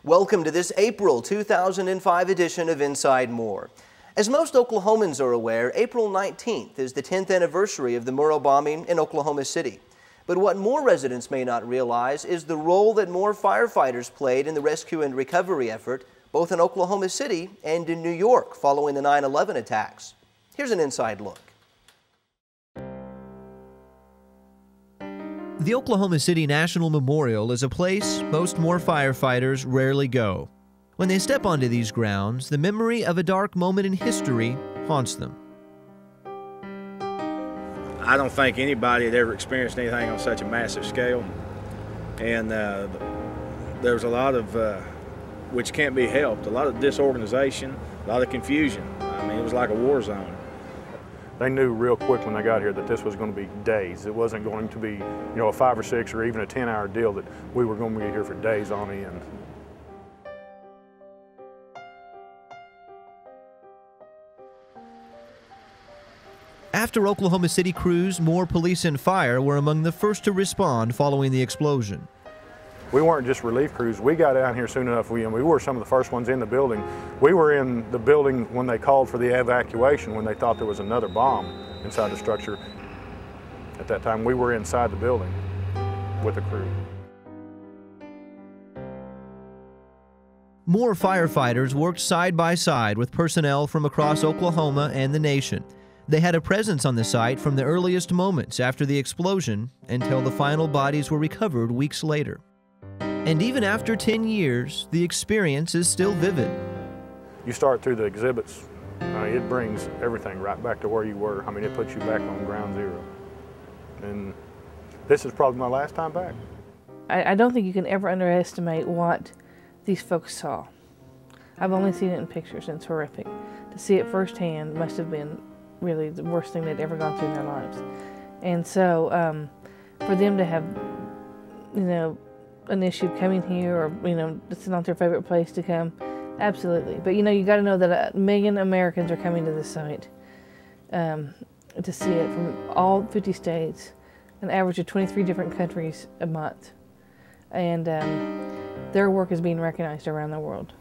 Welcome to this April 2005 edition of Inside More. As most Oklahomans are aware, April 19th is the 10th anniversary of the Murrah bombing in Oklahoma City. But what more residents may not realize is the role that more firefighters played in the rescue and recovery effort, both in Oklahoma City and in New York following the 9/11 attacks. Here's an inside look. The Oklahoma City National Memorial is a place most more firefighters rarely go. When they step onto these grounds, the memory of a dark moment in history haunts them. I don't think anybody had ever experienced anything on such a massive scale. And there's a lot of, which can't be helped, a lot of disorganization, a lot of confusion. I mean, it was like a war zone. They knew real quick when they got here that this was going to be days. It wasn't going to be, a 5 or 6 or even a 10-hour deal, that we were going to be here for days on end. After Oklahoma City crews, more police and fire were among the first to respond following the explosion. We weren't just relief crews. We got down here soon enough. We were some of the first ones in the building. We were in the building when they called for the evacuation, when they thought there was another bomb inside the structure. At that time, we were inside the building with the crew. More firefighters worked side by side with personnel from across Oklahoma and the nation. They had a presence on the site from the earliest moments after the explosion until the final bodies were recovered weeks later. And even after 10 years, the experience is still vivid. You start through the exhibits, it brings everything right back to where you were. I mean, it puts you back on ground zero. And this is probably my last time back. I don't think you can ever underestimate what these folks saw. I've only seen it in pictures, and it's horrific. To see it firsthand must have been really the worst thing they'd ever gone through in their lives. And so for them to have, an issue coming here, or it's not their favorite place to come, absolutely. But you got to know that 1 million Americans are coming to this site to see it from all 50 states, an average of 23 different countries a month, and their work is being recognized around the world.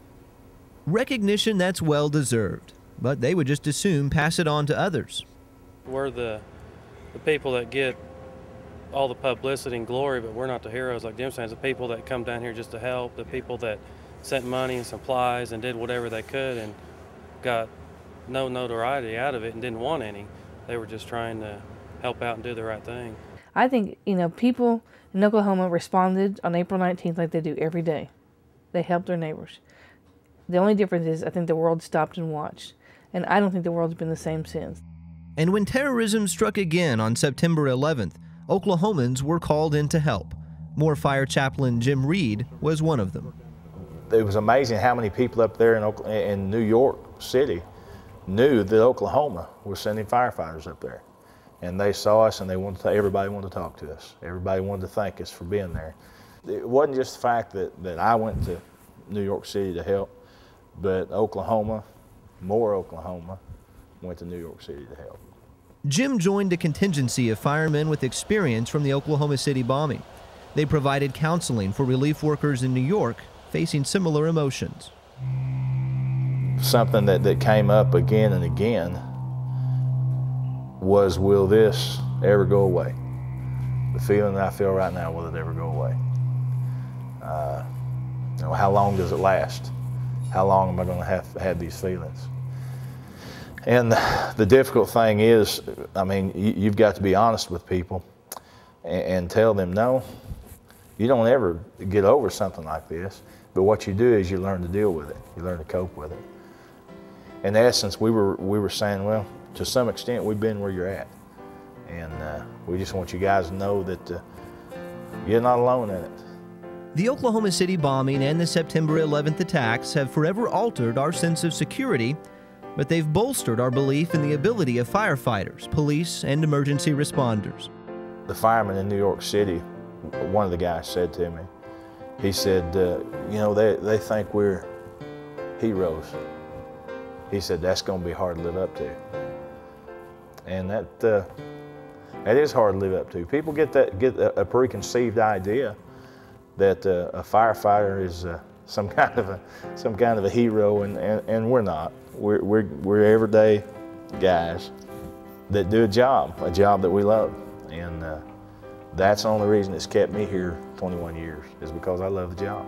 Recognition that's well deserved, but they would just as soon pass it on to others. We're the people that get all the publicity and glory, but we're not the heroes like Jim says. The people that come down here just to help, the people that sent money and supplies and did whatever they could and got no notoriety out of it and didn't want any. They were just trying to help out and do the right thing. I think, people in Oklahoma responded on April 19th like they do every day. They helped their neighbors. The only difference is I think the world stopped and watched, and I don't think the world's been the same since. And when terrorism struck again on September 11th, Oklahomans were called in to help. Moore Fire Chaplain Jim Reed was one of them. It was amazing how many people up there in New York City knew that Oklahoma was sending firefighters up there. And they saw us, and everybody wanted to talk to us. Everybody wanted to thank us for being there. It wasn't just the fact that I went to New York City to help, but more Oklahoma went to New York City to help. Jim joined a contingency of firemen with experience from the Oklahoma City bombing. They provided counseling for relief workers in New York facing similar emotions. Something that came up again and again was, will this ever go away? The feeling that I feel right now, will it ever go away? How long does it last? How long am I going to have these feelings? And the difficult thing is, you've got to be honest with people and tell them, no, you don't ever get over something like this. But what you do is you learn to deal with it. You learn to cope with it. In essence, we were saying, well, to some extent, we've been where you're at. And we just want you guys to know that you're not alone in it. The Oklahoma City bombing and the September 11th attacks have forever altered our sense of security, but they've bolstered our belief in the ability of firefighters, police, and emergency responders. The firemen in New York City, one of the guys said to me, he said, they think we're heroes. He said, that's going to be hard to live up to. And that is hard to live up to. People get a preconceived idea that a firefighter is some kind of a hero, and we're not. We're everyday guys that do a job that we love, and that's the only reason it's kept me here 21 years, is because I love the job.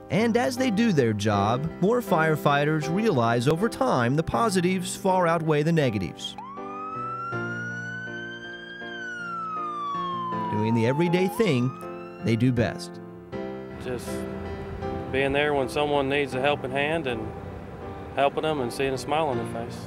And as they do their job, more firefighters realize over time the positives far outweigh the negatives. Doing the everyday thing they do best. Just being there when someone needs a helping hand and helping them and seeing a smile on their face.